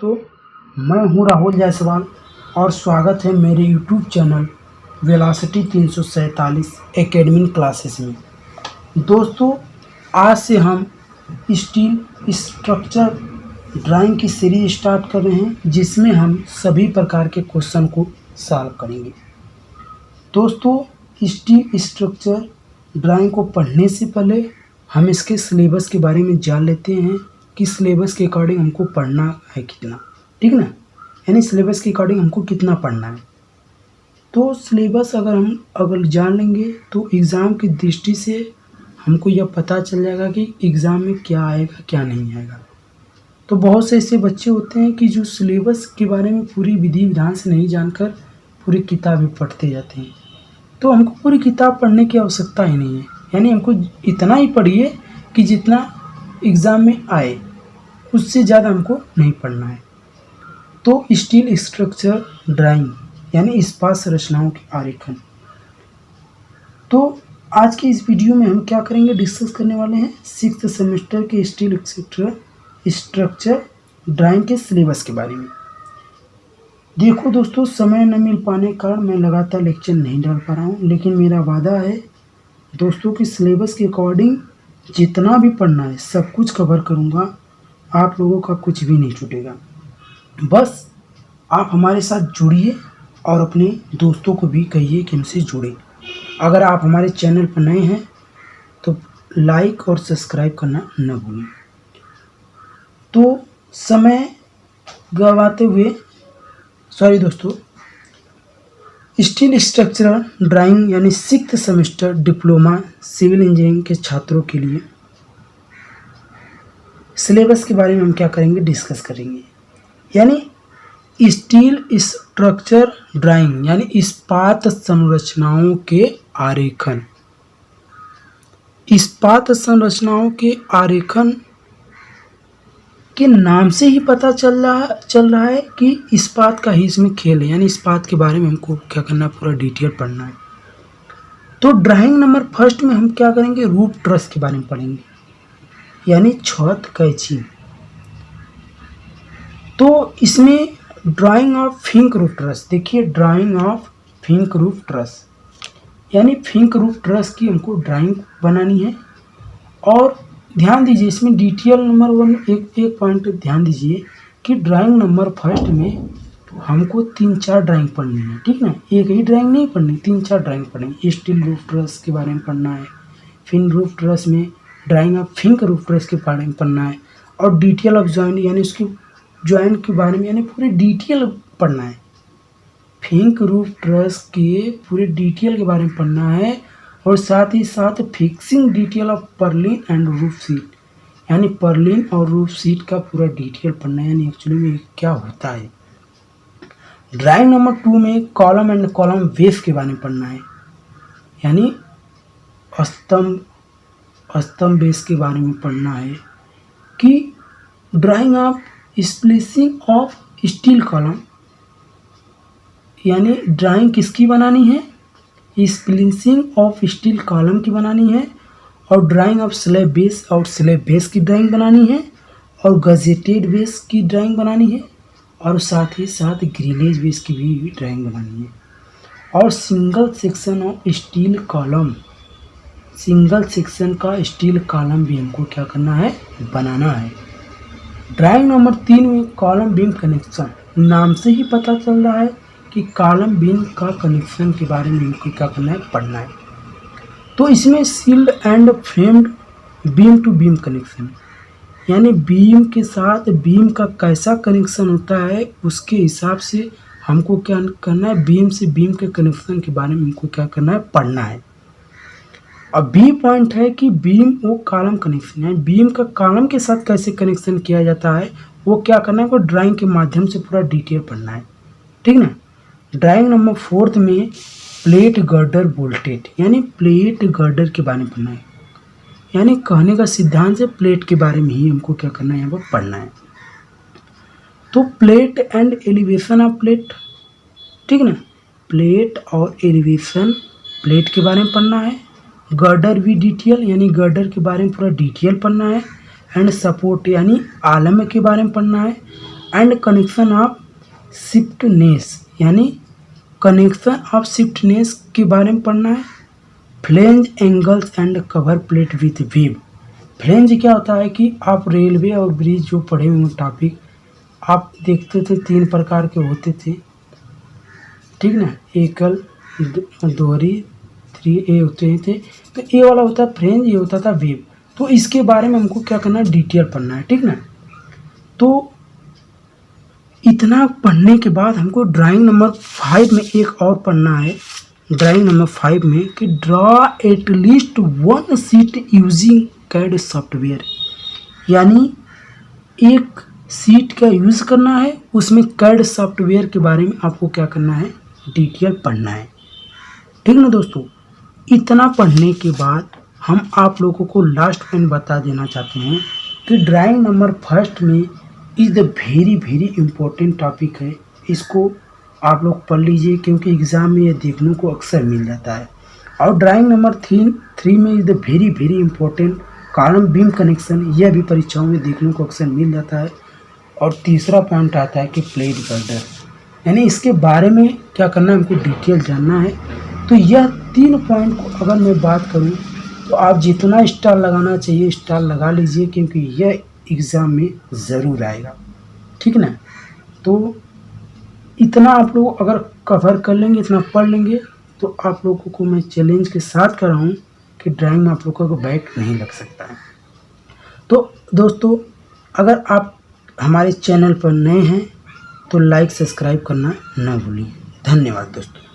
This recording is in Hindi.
दोस्तों, मैं हूं राहुल जायसवाल और स्वागत है मेरे YouTube channel velocity 347 academic classes में। दोस्तों, आज से हम स्टील स्ट्रक्चर ड्राइंग की सीरीज स्टार्ट कर रहे हैं, जिसमें हम सभी प्रकार के क्वेश्चन को सॉल्व करेंगे। दोस्तों, स्टील स्ट्रक्चर ड्राइंग को पढ़ने से पहले हम इसके सिलेबस के बारे में जान लेते हैं कि सिलेबस के अकॉर्डिंग हमको पढ़ना है कितना, ठीक ना, यानी सिलेबस के अकॉर्डिंग हमको कितना पढ़ना है। तो सिलेबस अगर जान लेंगे तो एग्ज़ाम की दृष्टि से हमको यह पता चल जाएगा कि एग्ज़ाम में क्या आएगा क्या नहीं आएगा। तो बहुत से ऐसे बच्चे होते हैं कि जो सिलेबस के बारे में पूरी विधि विधान से नहीं जानकर पूरी किताबें पढ़ते जाते हैं। तो हमको पूरी किताब पढ़ने की आवश्यकता ही नहीं है, यानी हमको इतना ही पढ़िए कि जितना एग्ज़ाम में आए, उससे ज़्यादा हमको नहीं पढ़ना है। तो स्टील स्ट्रक्चर ड्राइंग यानी इस्पात संरचनाओं के आरेखन। तो आज की इस वीडियो में हम क्या करेंगे, डिस्कस करने वाले हैं 6th सेमेस्टर के स्टील स्ट्रक्चर ड्राइंग के सिलेबस के बारे में। देखो दोस्तों, समय न मिल पाने के कारण मैं लगातार लेक्चर नहीं डाल पा रहा हूँ, लेकिन मेरा वादा है दोस्तों कि सिलेबस के अकॉर्डिंग जितना भी पढ़ना है सब कुछ कवर करूँगा। आप लोगों का कुछ भी नहीं छूटेगा। बस आप हमारे साथ जुड़िए और अपने दोस्तों को भी कहिए कि हमसे जुड़े। अगर आप हमारे चैनल पर नए हैं तो लाइक और सब्सक्राइब करना न भूलें। तो समय गवाते हुए दोस्तों, स्टील स्ट्रक्चरल ड्राइंग यानी 6th semester diploma civil engineering के छात्रों के लिए सिलेबस के बारे में हम क्या करेंगे, डिस्कस करेंगे। यानी स्टील स्ट्रक्चर ड्राइंग यानी इस्पात संरचनाओं के आरेखन। इस्पात संरचनाओं के आरेखन के नाम से ही पता चल रहा है कि इस्पात का ही इसमें खेल है, यानी इस्पात के बारे में हमको क्या करना है, पूरा डिटेल पढ़ना है। तो ड्राइंग नंबर फर्स्ट में हम क्या करेंगे, रूफ ट्रस के बारे में पढ़ेंगे, यानी छत कैंची। तो इसमें drawing of Fink roof truss, देखिए drawing of Fink roof truss, यानी फिंक रूफ ट्रस की हमको ड्राइंग बनानी है। और ध्यान दीजिए, इसमें डिटेल नंबर 1 एक पॉइंट ध्यान दीजिए कि ड्राइंग नंबर फर्स्ट में हमको 3-4 ड्राइंग पढ़नी है, ठीक ना, एक ही ड्राइंग नहीं पढ़नी, 3-4 ड्राइंग पढ़नी। स्टील रूफ ट्रस के बारे में पढ़ना है, फिन रूफ ट्रस में drawing of Fink roof truss के बारे में पढ़ना है, और डिटेल ऑफ जॉइंट यानी उसकी जॉइंट के बारे में यानी पूरी डिटेल पढ़ना है। फिंक रूफ ट्रस के पूरे डिटेल के बारे में पढ़ना है, और साथ ही साथ fixing detail of Perlin and roof seat, यानी पर्लिन और रूफ सीट का पूरा डिटेल पढ़ना है, यानी एक्चुअली में क्या होता है। ड्राइंग नंबर 2 में कॉलम एंड कॉलम बेस के बारे में पढ़ना है, यानी स्तंभ बेस के बारे में पढ़ना है कि drying of splicing of steel column, यानी ड्राइंग किसकी बनानी है, स्प्लिसिंग ऑफ स्टील कॉलम की बनानी है, और ड्राइंग ऑफ स्लैब बेस और स्लैब बेस की ड्राइंग बनानी है, और गजेटेड बेस की ड्राइंग बनानी है, और साथ ही साथ ग्रिलेज बेस की भी ड्राइंग बनानी है, और single section of steel column, single section का स्टील कॉलम भी हमको क्या करना है, बनाना है। ड्राइंग नंबर 3 में कॉलम बीम कनेक्शन, नाम से ही पता चल रहा है कि कॉलम बीम का कनेक्शन के बारे में हमको क्या करना है, पढ़ना है। तो इसमें sealed and framed beam to beam connection, यानी बीम के साथ बीम का कैसा कनेक्शन होता है, उसके हिसाब से हमको क्या करना है, बीम से बीम के कनेक्शन के बारे में हमको क्या करना है, पढ़ना है। अब बी पॉइंट है कि बीम वो कॉलम कनेक्शन है, बीम का कॉलम के साथ कैसे कनेक्शन किया जाता है वो क्या करना है, वो ड्राइंग के माध्यम से पूरा डिटेल पढ़ना है, ठीक ना। ड्राइंग नंबर 4 में प्लेट गर्डर बोल्टेड, यानी प्लेट गर्डर के बारे में पढ़ना है, यानी कहने का सिद्धांत से प्लेट के बारे में ही हमको क्या करना है, यहाँ पर पढ़ना है। तो plate and elevation of plate, ठीक ना, प्लेट और एलिवेशन प्लेट के बारे में पढ़ना है। गर्डर भी डिटेल, यानी गर्डर के बारे में पूरा डिटेल पढ़ना है। एंड सपोर्ट यानी आलम के बारे में पढ़ना है। एंड कनेक्शन ऑफ शिफ्टनेस, यानी कनेक्शन ऑफ शिफ्टनेस के बारे में पढ़ना है। Flange angles and cover plate with wave. Flange क्या होता है कि आप रेलवे और ब्रिज जो पढ़े हुए टॉपिक आप देखते थे, 3 प्रकार के होते थे, ठीक ना, एकल, दोहरी, 3A होते थे। तो ए वाला होता फ्लेंज, ये होता था वेव। तो इसके बारे में हमको क्या करना है, डिटेल पढ़ना है, ठीक ना। तो इतना पढ़ने के बाद हमको ड्राइंग नंबर 5 में एक और पढ़ना है। ड्राइंग नंबर 5 में कि draw at least 1 sheet using CAD software, यानी एक शीट का यूज़ करना है, उसमें कैड सॉफ्टवेयर के बारे में आपको क्या करना है, डिटेल पढ़ना है, ठीक ना दोस्तों। इतना पढ़ने के बाद हम आप लोगों को लास्ट में बता देना चाहते हैं कि ड्राइंग नंबर 1 में is the very very important topic है। इसको आप लोग पढ़ लीजिए क्योंकि एग्ज़ाम में ये देखने को अक्सर मिल जाता है। और ड्राइंग नंबर 3 में is the very very important column beam connection, यह भी परीक्षाओं में देखने को अक्सर मिल जाता है। और तीसरा पॉइंट आता है कि प्लेट गर्डर, यानी इसके बारे में क्या करना है, हमको डिटेल जानना है। तो यह 3 पॉइंट को अगर मैं बात करूं तो आप जितना स्टार लगाना चाहिए स्टार लगा लीजिए, क्योंकि यह एग्ज़ाम में ज़रूर आएगा, ठीक ना। तो इतना आप लोग अगर कवर कर लेंगे, इतना पढ़ लेंगे, तो आप लोगों को मैं चैलेंज के साथ कर रहा हूँ कि ड्राइंग में आप लोगों को बैक नहीं लग सकता है। तो दोस्तों, अगर आप हमारे चैनल पर नए हैं तो लाइक सब्सक्राइब करना ना भूलिए। धन्यवाद दोस्तों।